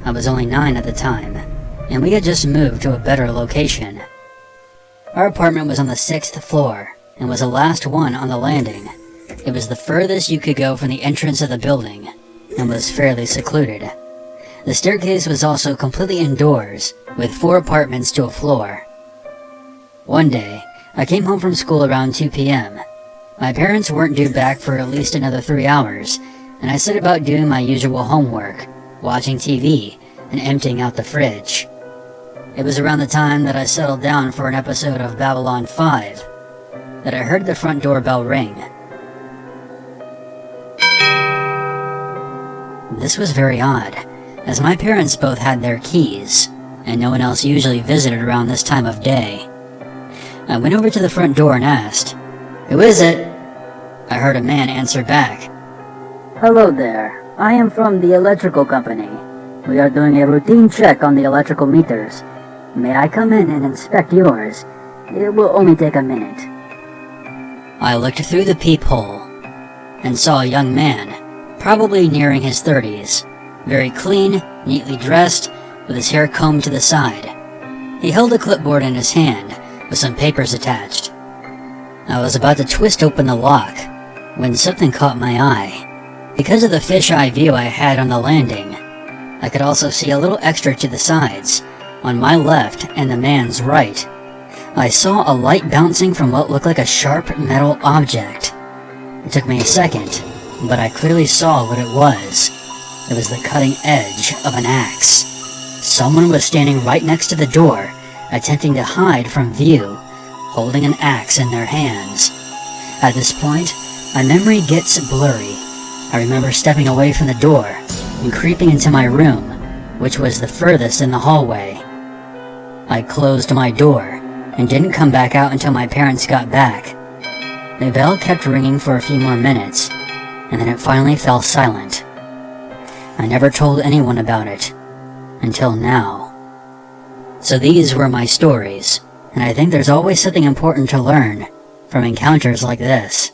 I was only 9 at the time, and we had just moved to a better location. Our apartment was on the 6th floor, and was the last one on the landing. It was the furthest you could go from the entrance of the building, and was fairly secluded. The staircase was also completely indoors, with 4 apartments to a floor. One day, I came home from school around 2 p.m. My parents weren't due back for at least another 3 hours, and I set about doing my usual homework, watching TV, and emptying out the fridge. It was around the time that I settled down for an episode of Babylon 5 that I heard the front doorbell ring. This was very odd, as my parents both had their keys, and no one else usually visited around this time of day. I went over to the front door and asked, "Who is it?" I heard a man answer back, "Hello there. I am from the electrical company. We are doing a routine check on the electrical meters. May I come in and inspect yours? It will only take a minute." I looked through the peephole and saw a young man, probably nearing his 30s, very clean, neatly dressed, with his hair combed to the side. He held a clipboard in his hand, with some papers attached. I was about to twist open the lock, when something caught my eye. Because of the fisheye view I had on the landing, I could also see a little extra to the sides, on my left and the man's right. I saw a light bouncing from what looked like a sharp metal object. It took me a second, but I clearly saw what it was. It was the cutting edge of an axe. Someone was standing right next to the door, attempting to hide from view, holding an axe in their hands. At this point, my memory gets blurry. I remember stepping away from the door and creeping into my room, which was the furthest in the hallway. I closed my door and didn't come back out until my parents got back. The bell kept ringing for a few more minutes, and then it finally fell silent. I never told anyone about it, until now. So these were my stories, and I think there's always something important to learn from encounters like this.